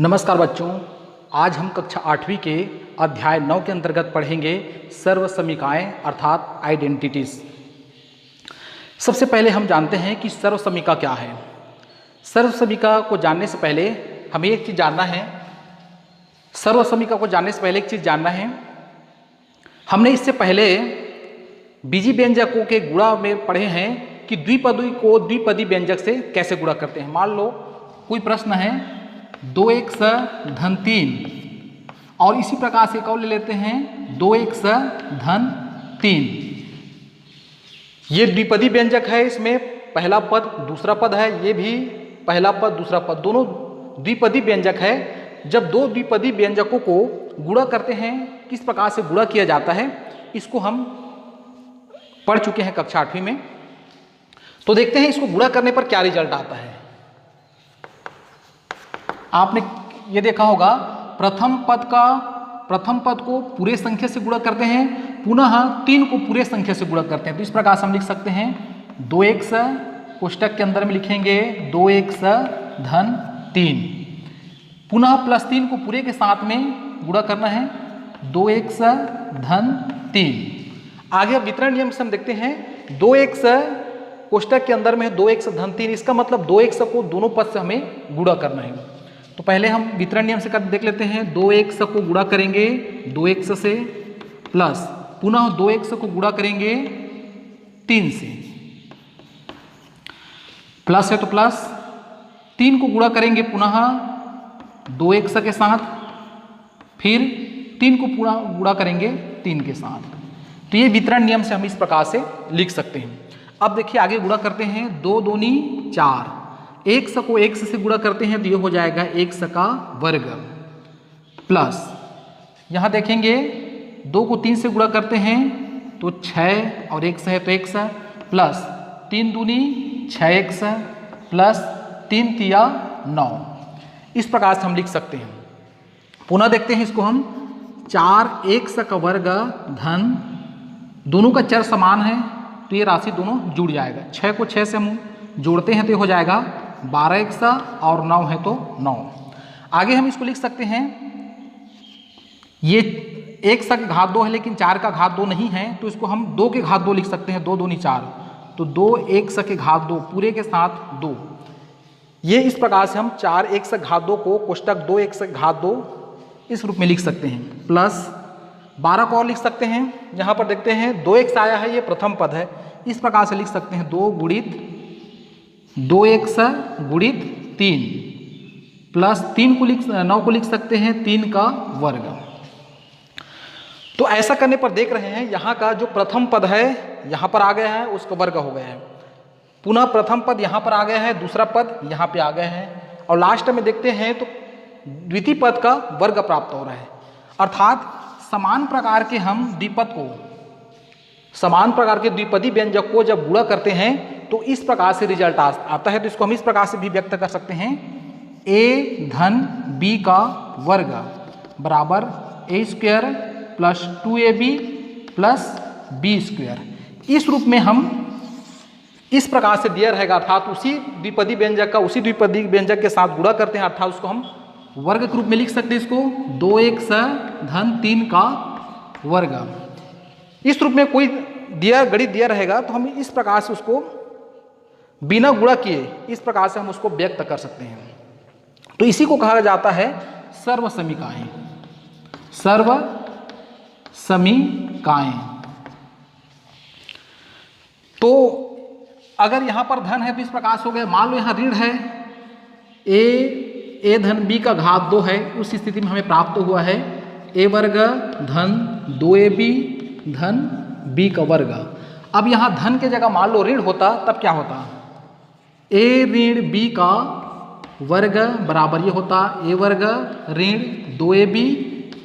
नमस्कार बच्चों, आज हम कक्षा 8वीं के अध्याय 9 के अंतर्गत पढ़ेंगे सर्वसमीकाएं अर्थात आइडेंटिटीज। सबसे पहले हम जानते हैं कि सर्वसमीका क्या है। सर्वसमीका को जानने से पहले हमें एक चीज़ जानना है। सर्वसमीका को जानने से पहले एक चीज़ जानना है, हमने इससे पहले बीजी व्यंजकों के गुणा में पढ़े हैं कि द्विपदी को द्विपदी व्यंजक से कैसे गुणा करते हैं। मान लो कोई प्रश्न है 2x धन 3 और इसी प्रकार से एक और ले लेते हैं 2x धन 3। ये द्विपदी व्यंजक है, इसमें पहला पद दूसरा पद है, ये भी पहला पद दूसरा पद, दोनों द्विपदी व्यंजक है। जब दो द्विपदी व्यंजकों को गुणा करते हैं, किस प्रकार से गुणा किया जाता है, इसको हम पढ़ चुके हैं कक्षा 8वीं में। तो देखते हैं इसको गुणा करने पर क्या रिजल्ट आता है। आपने ये देखा होगा, प्रथम पद को पूरे संख्या से गुणा करते हैं, पुनः 3 को पूरे संख्या से गुणा करते हैं। तो इस प्रकार से हम लिख सकते हैं 2x, कोष्टक के अंदर में लिखेंगे 2x धन 3, पुनः प्लस 3 को पूरे के साथ में गुणा करना है 2x धन 3। आगे वितरण नियम से हम देखते हैं 2x कोष्टक के अंदर में है 2x धन 3, इसका मतलब 2x को दोनों पद से हमें गुणा करना है। तो पहले हम वितरण नियम से कर देख लेते हैं। 2x को गुणा करेंगे 2x से, प्लस पुनः 2x को गुणा करेंगे 3 से, प्लस है तो प्लस 3 को गुणा करेंगे पुनः 2x के साथ, फिर 3 को पूरा गुणा करेंगे 3 के साथ। तो ये वितरण नियम से हम इस प्रकार से लिख सकते हैं। अब देखिए आगे गुणा करते हैं 2 दूनी 4, 1 को 1 से गुणा करते हैं तो ये हो जाएगा 1 का वर्ग, प्लस यहाँ देखेंगे 2 को 3 से गुणा करते हैं तो 6 और 1 है तो 1, प्लस 3 दूनी 6x, प्लस 3 तिया 9। इस प्रकार से हम लिख सकते हैं। पुनः देखते हैं इसको हम 4 1 का वर्ग धन, दोनों का चर समान है तो ये राशि दोनों जुड़ जाएगा। 6 को 6 से हम जोड़ते हैं तो ये हो जाएगा 12x और 9 है तो 9। आगे हम इसको लिख सकते हैं, ये 1 का घात 2 है लेकिन 4 का घात 2 नहीं है, तो इसको हम 2 के घात 2 लिख सकते हैं। 2 दूनी 4, तो 2 1 के घात 2 पूरे के साथ 2। ये इस प्रकार से हम 4 1 के घात 2 को कोष्टक 2 1 के घात 2 इस रूप में लिख सकते हैं। प्लस 12 को और लिख सकते हैं। यहाँ पर देखते हैं 2x आया है, ये प्रथम पद है, इस प्रकार से लिख सकते हैं 2 गुणित 2x गुणित 3, प्लस 9 को लिख सकते हैं 3 का वर्ग। तो ऐसा करने पर देख रहे हैं यहाँ का जो प्रथम पद है यहाँ पर आ गया है, उसका वर्ग हो गया है, पुनः प्रथम पद यहाँ पर आ गया है, दूसरा पद यहाँ पे आ गया है, और लास्ट में देखते हैं तो द्वितीय पद का वर्ग प्राप्त हो रहा है। अर्थात समान प्रकार के द्विपदी व्यंजक को जब गुणा करते हैं तो इस प्रकार से रिजल्ट आता है। तो इसको हम इस प्रकार से भी व्यक्त कर सकते हैं, a धन b का वर्ग बराबर a square plus 2ab plus b square. इस रूप में हम इस प्रकार से दिया रहेगा, अर्थात उसी द्विपदी व्यंजक का उसी द्विपदी व्यंजक के साथ गुणा करते हैं, अर्थात उसको हम वर्ग के रूप में लिख सकते हैं। इसको 2x धन 3 का वर्ग। इस रूप में कोई गणित दिया रहेगा तो हम इस प्रकार से उसको बिना गुणा किए इस प्रकार से हम उसको व्यक्त कर सकते हैं। तो इसी को कहा जाता है सर्वसमीकाएं। सर्वसमीकाएं। तो अगर यहां पर धन है तो इस प्रकार से हो गया। मान लो यहां ऋण है, a धन b का घात 2 है, उस स्थिति में हमें प्राप्त हुआ है a वर्ग धन 2ab धन b का वर्ग। अब यहाँ धन के जगह मान लो ऋण होता तब क्या होता, a ऋण b का वर्ग बराबर ये होता a वर्ग ऋण 2ab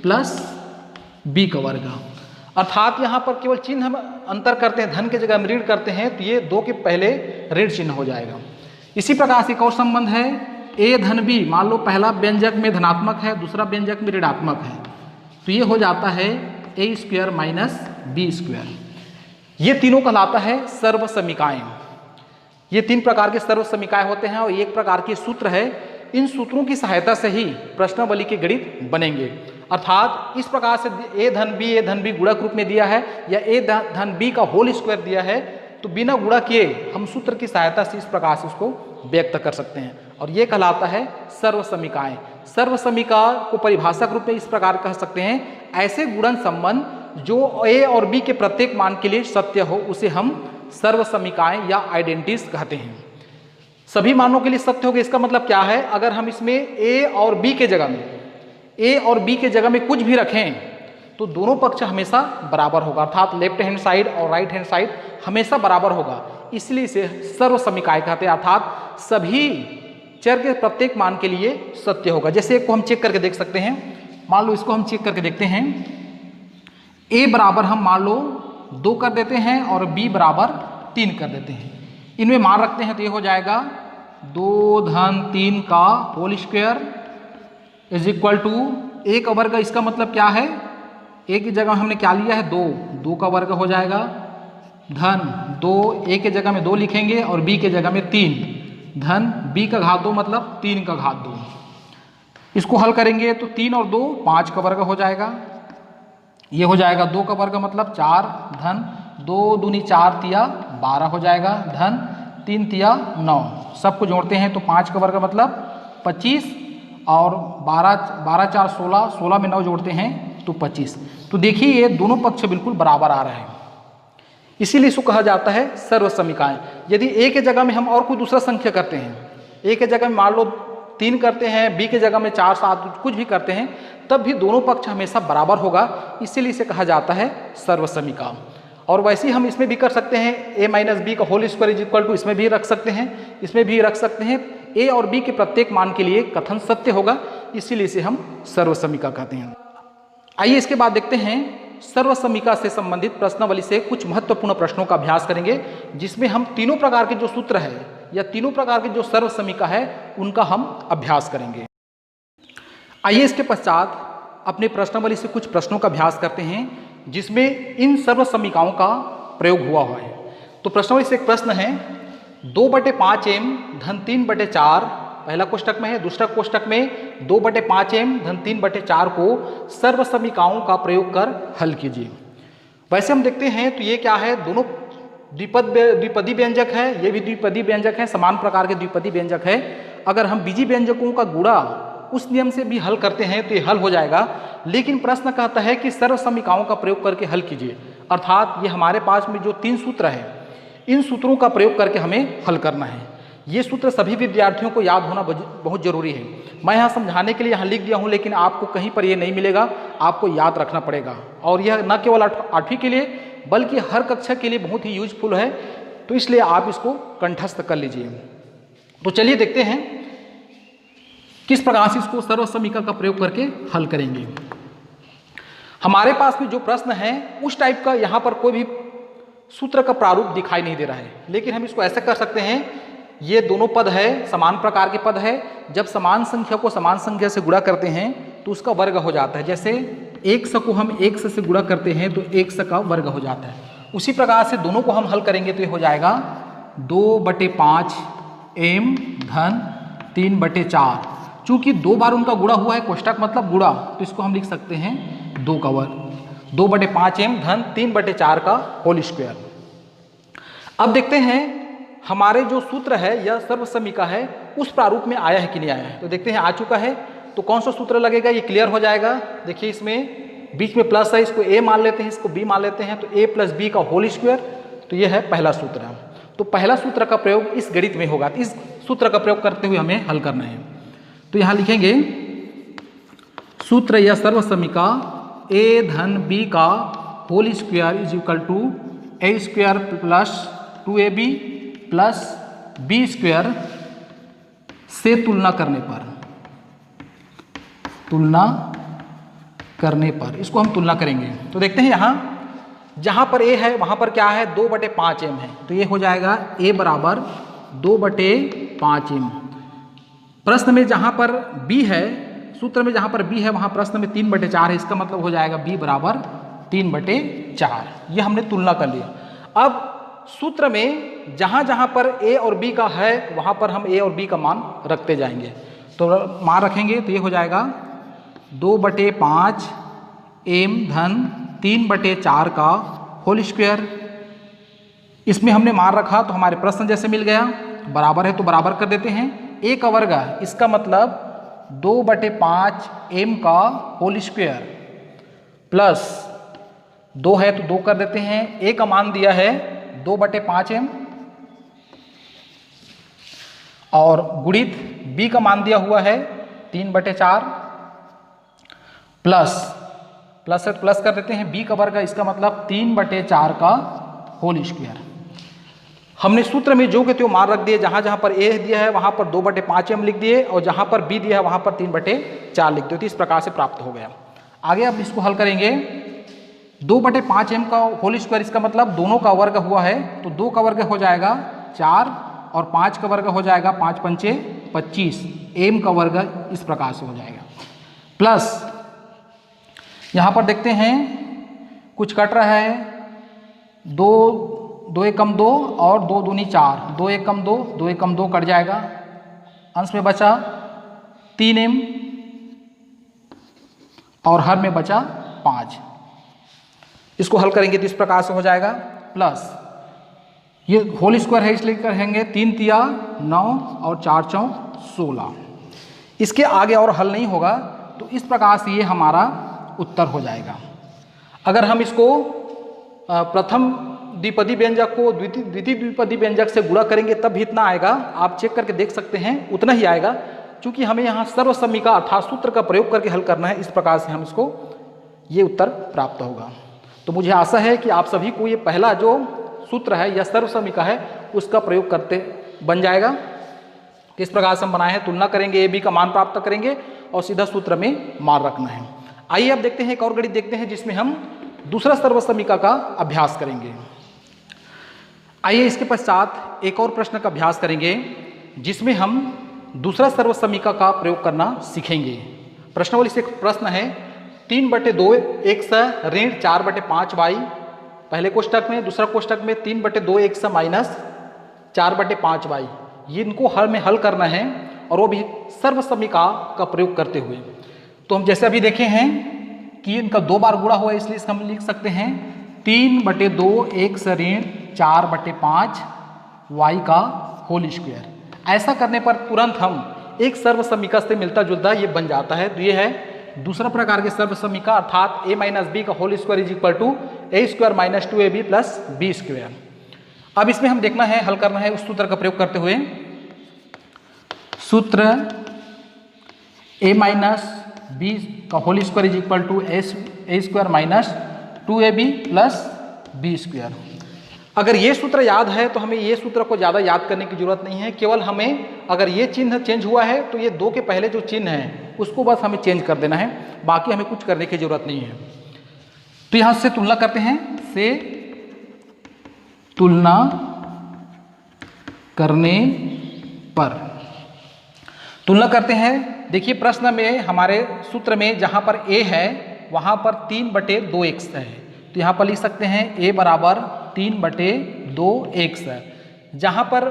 प्लस b का वर्ग। अर्थात यहाँ पर केवल चिन्ह हम अंतर करते हैं, धन के जगह हम ऋण करते हैं तो ये 2 के पहले ऋण चिन्ह हो जाएगा। इसी प्रकार से एक और संबंध है, a धन b, मान लो पहला व्यंजक में धनात्मक है, दूसरा व्यंजक में ऋणात्मक है, तो ये हो जाता है a square minus b square. ये तीनों कहलाता है सर्वसमीकाएं। ये 3 प्रकार के सर्वसमीकाएं होते हैं और एक प्रकार के सूत्र है इन सूत्रों की सहायता से ही प्रश्नावली के गणित बनेंगे। अर्थात इस प्रकार से ए धन बी गुणक रूप में दिया है या ए धन बी का होल स्क्वायर दिया है, तो बिना गुणा किए हम सूत्र की सहायता से इस प्रकार से उसको व्यक्त कर सकते हैं, और ये कहलाता है सर्वसमीकाएं। सर्वसमीका को परिभाषक रूप में इस प्रकार कह सकते हैं, ऐसे गुणन संबंध जो ए और बी के प्रत्येक मान के लिए सत्य हो उसे हम सर्वसमीकाएं या आइडेंटिटीज कहते हैं। सभी मानों के लिए सत्य होगा, इसका मतलब क्या है, अगर हम इसमें ए और बी के जगह में कुछ भी रखें तो दोनों पक्ष हमेशा बराबर होगा, अर्थात लेफ्ट हैंड साइड और राइट हैंड साइड हमेशा बराबर होगा, इसलिए इसे सर्वसमीकाएं कहते हैं। अर्थात सभी चर के प्रत्येक मान के लिए सत्य होगा। जैसे एक को हम चेक करके देख सकते हैं, मान लो इसको हम चेक करके देखते हैं, ए बराबर हम मान लो 2 कर देते हैं और बी बराबर 3 कर देते हैं, इनमें मान रखते हैं तो ये हो जाएगा 2 धन 3 का whole square is equal to A का वर्ग। इसका मतलब क्या है, ए की जगह हमने क्या लिया है 2 का वर्ग हो जाएगा, धन 2 ए के जगह में 2 लिखेंगे और बी के जगह में 3, धन बी का घात 2 मतलब 3 का घात 2। इसको हल करेंगे तो 3 और 2 5 का वर्ग हो जाएगा, ये हो जाएगा 2 का वर्ग मतलब 4, धन 2 दूनी 4 तिया 12 हो जाएगा, धन 3 तिया 9, सबको जोड़ते हैं तो 5 का वर्ग मतलब 25 और 12 4 16, 16 में 9 जोड़ते हैं तो 25। तो देखिए ये दोनों पक्ष बिल्कुल बराबर आ रहे हैं, इसीलिए इसको कहा जाता है सर्वसमीकाएं। यदि ए के जगह में हम और कोई दूसरा संख्या करते हैं, ए के जगह में मान लो 3 करते हैं, बी के जगह में 4 7 कुछ भी करते हैं, तब भी दोनों पक्ष हमेशा बराबर होगा, इसीलिए इसे कहा जाता है सर्वसमीका। और वैसे ही हम इसमें भी कर सकते हैं, ए माइनस बी का whole square is equal to, इसमें भी रख सकते हैं, इसमें भी रख सकते हैं। ए और बी के प्रत्येक मान के लिए कथन सत्य होगा, इसीलिए इसे हम सर्वसमीका कहते हैं। आइए इसके बाद देखते हैं सर्वसमीका से संबंधित प्रश्नावली से कुछ महत्वपूर्ण प्रश्नों का अभ्यास करेंगे, जिसमें हम तीनों प्रकार के जो सूत्र है या तीनों प्रकार के जो सर्वसमीका है उनका हम अभ्यास करेंगे। आइए इसके पश्चात अपने प्रश्नावली से कुछ प्रश्नों का अभ्यास करते हैं जिसमें इन सर्वसमीकाओं का प्रयोग हुआ है। तो प्रश्नावली से एक प्रश्न है, 2/5m धन 3/4 पहला कोष्टक में है, दूसरा कोष्टक में 2/5m धन 3/4 को सर्वसमीकाओं का प्रयोग कर हल कीजिए। वैसे हम देखते हैं तो ये क्या है, दोनों द्विपदी व्यंजक है, ये भी द्विपदी व्यंजक है, समान प्रकार के द्विपदी व्यंजक है। अगर हम बीजी व्यंजकों का गुणा उस नियम से भी हल करते हैं तो ये हल हो जाएगा, लेकिन प्रश्न कहता है कि सर्वसमीकाओं का प्रयोग करके हल कीजिए। अर्थात ये हमारे पास में जो 3 सूत्र है, इन सूत्रों का प्रयोग करके हमें हल करना है। ये सूत्र सभी विद्यार्थियों को याद होना बहुत जरूरी है। मैं यहाँ समझाने के लिए यहाँ लिख दिया हूँ, लेकिन आपको कहीं पर ये नहीं मिलेगा, आपको याद रखना पड़ेगा। और यह न केवल 8वीं के लिए बल्कि हर कक्षा के लिए बहुत ही यूजफुल है, तो इसलिए आप इसको कंठस्थ कर लीजिए। तो चलिए देखते हैं किस प्रकार से इसको सर्वसमीका का प्रयोग करके हल करेंगे। हमारे पास में जो प्रश्न है उस टाइप का यहाँ पर कोई भी सूत्र का प्रारूप दिखाई नहीं दे रहा है, लेकिन हम इसको ऐसे कर सकते हैं, ये दोनों पद है, समान प्रकार के पद है, जब समान संख्या को समान संख्या से गुणा करते हैं तो उसका वर्ग हो जाता है। जैसे 100 को हम 100 से गुणा करते हैं तो 100 का वर्ग हो जाता है। उसी प्रकार से दोनों को हम हल करेंगे तो ये हो जाएगा 2/5m धन 3/4। चूंकि 2 बार उनका गुणा हुआ है, कोष्टक मतलब गुणा, तो इसको हम लिख सकते हैं 2 का वर्ग, 2/5m धन 3/4 का होल स्क्वायर। अब देखते हैं हमारे जो सूत्र है या सर्वसमीका है उस प्रारूप में आया है कि नहीं आया है। तो देखते हैं आ चुका है, तो कौन सा सूत्र लगेगा ये क्लियर हो जाएगा। देखिए इसमें बीच में प्लस है, इसको a मान लेते हैं, इसको b मान लेते हैं, तो a + b का होल स्क्वायर, तो ये है पहला सूत्र। तो पहला सूत्र का प्रयोग इस गणित में होगा, तो इस सूत्र का प्रयोग करते हुए हमें हल करना है। तो यहाँ लिखेंगे सूत्र या सर्वसमीका a धन b का whole square is equal to a square plus 2ab plus b square से तुलना करने पर इसको हम तुलना करेंगे। तो देखते हैं यहाँ जहाँ पर a है वहाँ पर क्या है, 2/5m है, तो ये हो जाएगा a बराबर 2/5m। प्रश्न में जहाँ पर b है, सूत्र में जहाँ पर b है वहाँ प्रश्न में 3/4 है, इसका मतलब हो जाएगा b बराबर 3/4। ये हमने तुलना कर लिया। अब सूत्र में जहाँ जहाँ पर a और b का है वहाँ पर हम a और b का मान रखते जाएंगे। तो मान रखेंगे तो ये हो जाएगा 2/5 m धन 3/4 का होल स्क्वायर। इसमें हमने मान रखा तो हमारे प्रश्न जैसे मिल गया, बराबर है तो बराबर कर देते हैं। a का वर्ग इसका मतलब 2/5 m का होल स्क्वायर प्लस 2 है तो 2 कर देते हैं। a का मान दिया है 2/5 m और गुणित b का मान दिया हुआ है 3/4 प्लस है तो प्लस कर देते हैं। b का वर्ग इसका मतलब 3/4 का होल स्क्वायर। हमने सूत्र में जो के त्यों मान रख दिए, जहां जहां पर a दिया है वहां पर 2/5 m लिख दिए और जहां पर b दिया है वहां पर 3/4 लिख दिए। तो इस प्रकार से प्राप्त हो गया। आगे अब इसको हल करेंगे। 2/5 m का होल स्क्वायर इसका मतलब दोनों का वर्ग हुआ है, तो 2 का वर्ग हो जाएगा 4 और 5 का वर्ग हो जाएगा 5 पंचे 25, m का वर्ग इस प्रकार से हो जाएगा। प्लस यहाँ पर देखते हैं कुछ कट रहा है, 2 एकम 2 और 2 दूनी 4, 2 एकम 2, 2 एकम 2 कट जाएगा। अंश में बचा 3m और हर में बचा 5। इसको हल करेंगे तो इस प्रकार से हो जाएगा। प्लस ये होल स्क्वायर है इसलिए करेंगे 3 तिया 9 और 4 चौक 16। इसके आगे और हल नहीं होगा, तो इस प्रकार से ये हमारा उत्तर हो जाएगा। अगर हम इसको प्रथम द्विपदी व्यंजक को द्वितीय द्विपदी व्यंजक से गुणा करेंगे तब भी इतना आएगा, आप चेक करके देख सकते हैं उतना ही आएगा। क्योंकि हमें यहाँ सर्वसमीका अर्थात सूत्र का प्रयोग करके हल करना है, इस प्रकार से हम इसको ये उत्तर प्राप्त होगा। तो मुझे आशा है कि आप सभी को ये पहला जो सूत्र है या सर्वसमीका है उसका प्रयोग करते बन जाएगा। किस प्रकार से हम बनाए हैं, तुलना करेंगे, ए बी का मान प्राप्त करेंगे और सीधा सूत्र में मान रखना है। आइए अब देखते हैं एक और गणित देखते हैं जिसमें हम दूसरा सर्वसमीका का अभ्यास करेंगे। आइए इसके पश्चात एक और प्रश्न का अभ्यास करेंगे जिसमें हम दूसरा सर्वसमीका का प्रयोग करना सीखेंगे। प्रश्नावली से प्रश्न है 3/2 x ऋण 4/5y पहले कोष्टक में, दूसरा कोष्टक में 3/2 x माइनस 4/5y। ये इनको हल करना है और वो भी सर्वसमीका का प्रयोग करते हुए। तो हम जैसे अभी देखे हैं कि इनका 2 बार गुणा हुआ है, इसलिए हम लिख सकते हैं 3/2 x ऋण 4/5y का होल स्क्वायर। ऐसा करने पर तुरंत हम एक सर्वसमीका से मिलता जुलता ये बन जाता है। तो ये है दूसरा प्रकार के सर्वसमीका अर्थात a माइनस बी का whole square is equal to a square minus 2ab plus b square. अब इसमें हम देखना है, हल करना है उस सूत्र का प्रयोग करते हुए। सूत्र a माइनस बी का whole square is equal to a square minus 2ab plus b square. अगर ये सूत्र याद है तो हमें ये सूत्र को ज़्यादा याद करने की जरूरत नहीं है। केवल हमें अगर ये चिन्ह चेंज हुआ है तो ये 2 के पहले जो चिन्ह है उसको बस हमें चेंज कर देना है, बाकी हमें कुछ करने की जरूरत नहीं है। तो यहाँ से तुलना करते हैं, से तुलना करने पर तुलना करते हैं। देखिए प्रश्न में हमारे सूत्र में जहाँ पर a है वहाँ पर 3/2x है, तो यहाँ पर लिख सकते हैं a बराबर 3/2x। जहाँ पर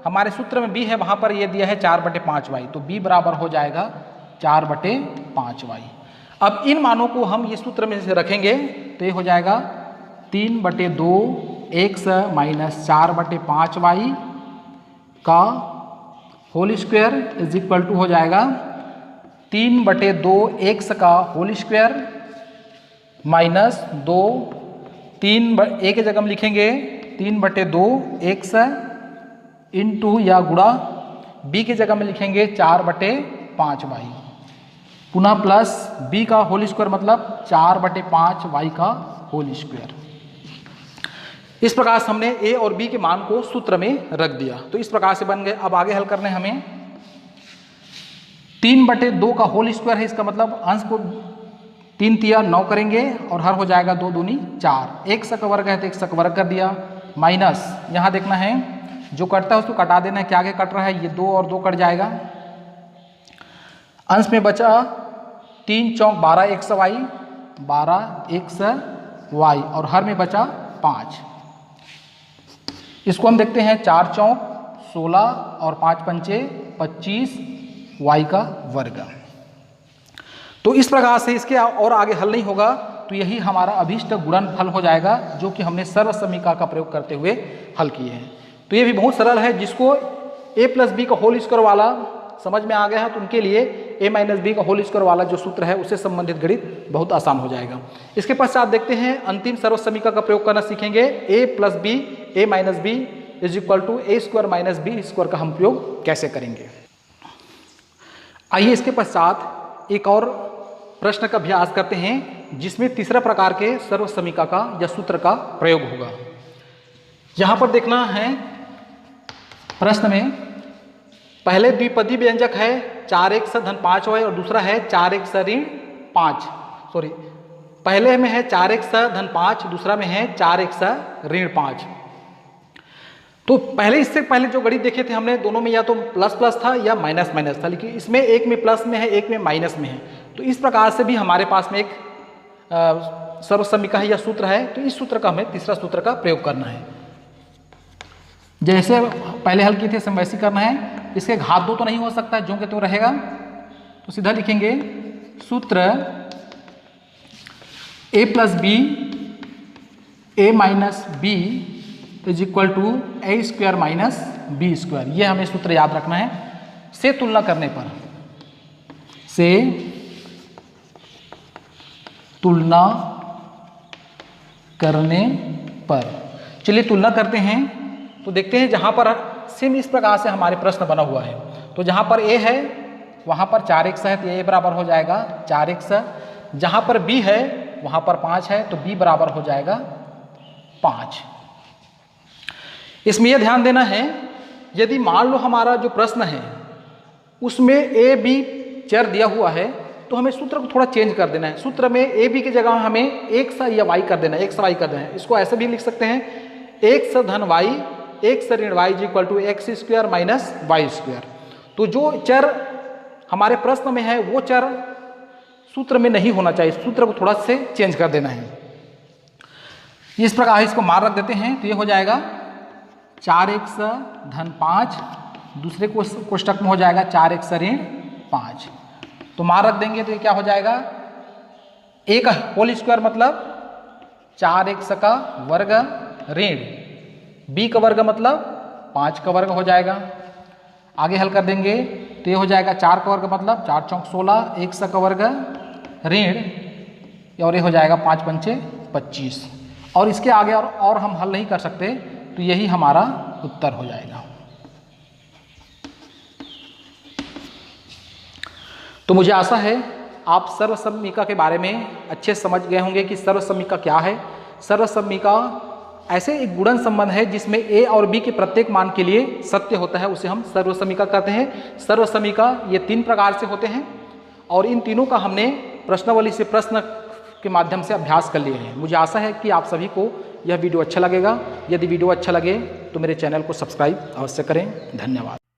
हमारे सूत्र में b है वहाँ पर ये दिया है 4/5y, तो b बराबर हो जाएगा 4/5y। अब इन मानों को हम ये सूत्र में से रखेंगे तो ये हो जाएगा 3/2x माइनस 4/5y का whole square is equal to हो जाएगा 3/2x का होल स्क्वायर माइनस 2, 3 a के जगह में लिखेंगे 3/2x इंटू या गुणा b के जगह में लिखेंगे 4/5y पुनः प्लस b का होल स्क्वायर मतलब 4/5y का होल स्क्वायर। इस प्रकार से हमने a और b के मान को सूत्र में रख दिया, तो इस प्रकार से बन गए। अब आगे हल करने हमें 3/2 का होल स्क्वायर है, इसका मतलब अंश को 3 तिया 9 करेंगे और हर हो जाएगा 2 दूनी 4। x का वर्ग है तो x का वर्ग कर दिया, माइनस यहाँ देखना है जो कटता है उसको कटा देना है, क्या आगे कट रहा है, ये 2 और 2 कट जाएगा। अंश में बचा 3 चौक 12xy 12xy और हर में बचा 5। इसको हम देखते हैं 4 चौक 16 और 5 पंचे 25 y का वर्ग। तो इस प्रकार से इसके और आगे हल नहीं होगा, तो यही हमारा अभीष्ट गुणनफल हो जाएगा, जो कि हमने सर्व समीकरण का प्रयोग करते हुए हल किए हैं। तो ये भी बहुत सरल है, जिसको a प्लस बी का होल स्क्वायर वाला समझ में आ गया है तो उनके लिए a माइनस बी का होल स्क्वायर वाला जो सूत्र है उससे संबंधित गणित बहुत आसान हो जाएगा। इसके पश्चात देखते हैं अंतिम सर्व समीकरण का प्रयोग करना सीखेंगे। a plus B a minus B is equal to a square minus B square का हम प्रयोग कैसे करेंगे। आइए इसके पश्चात एक और प्रश्न का अभ्यास करते हैं, जिसमें तीसरा प्रकार के सर्व समीकरण का या सूत्र का प्रयोग होगा। यहाँ पर देखना है प्रश्न में पहले द्विपदी व्यंजक है 4x धन 5y और दूसरा है 4x ऋण 5। सॉरी, पहले में है 4x धन 5, दूसरा में है 4x ऋण 5। तो पहले इससे पहले जो गणित देखे थे हमने, दोनों में या तो प्लस प्लस था या माइनस माइनस था, लेकिन इसमें एक में प्लस में है एक में माइनस में है। तो इस प्रकार से भी हमारे पास में एक सर्व समीकरण या सूत्र है, तो इस सूत्र का हमें तीसरा सूत्र का प्रयोग करना है। जैसे पहले हल किए थे वैसे करना है। इसके घात 2 तो नहीं हो सकता, जो के तो रहेगा, तो सीधा लिखेंगे सूत्र a plus B a minus B is equal to a square minus B square. ये हमें सूत्र याद रखना है। से तुलना करने पर, से तुलना करने पर, चलिए तुलना करते हैं। तो देखते हैं जहाँ पर सेम इस प्रकार से हमारे प्रश्न बना हुआ है। तो जहाँ पर a है वहाँ पर 4x है, तो a बराबर हो जाएगा 4x। जहाँ पर b है वहाँ पर 5 है, तो b बराबर हो जाएगा 5। इसमें यह ध्यान देना है, यदि मान लो हमारा जो प्रश्न है उसमें a b चर दिया हुआ है, तो हमें सूत्र को थोड़ा चेंज कर देना है। सूत्र में a b की जगह हमें x या y कर देना है, x y कर देना है। इसको ऐसे भी लिख सकते हैं x धन y x ऋण y is equal to X square minus Y square. तो जो चर हमारे प्रश्न में है वो चर सूत्र में नहीं होना चाहिए, सूत्र को थोड़ा से चेंज कर देना है। इस प्रकार इसको मान रख देते हैं, तो ये हो जाएगा 4x धन 5, दूसरे कोष्टक में हो जाएगा 4x ऋण 5। तो मान रख देंगे तो ये क्या हो जाएगा, a का होल स्क्वायर मतलब 4x का वर्ग ऋण b का वर्ग मतलब 5 का वर्ग हो जाएगा। आगे हल कर देंगे तो ये हो जाएगा 4 का वर्ग मतलब 4 चौक 16, 1 का वर्ग ऋण, और ये हो जाएगा 5 पंचे 25। और इसके आगे और हम हल नहीं कर सकते, तो यही हमारा उत्तर हो जाएगा। तो मुझे आशा है आप सर्व समीकरण के बारे में अच्छे समझ गए होंगे कि सर्व समीकरण क्या है। सर्व समीकरण ऐसे एक गुणन संबंध है जिसमें a और b के प्रत्येक मान के लिए सत्य होता है, उसे हम सर्व समीकरण कहते हैं। सर्व समीकरण ये 3 प्रकार से होते हैं, और इन तीनों का हमने प्रश्नावली से प्रश्न के माध्यम से अभ्यास कर लिए हैं। मुझे आशा है कि आप सभी को यह वीडियो अच्छा लगेगा। यदि वीडियो अच्छा लगे तो मेरे चैनल को सब्सक्राइब अवश्य करें। धन्यवाद।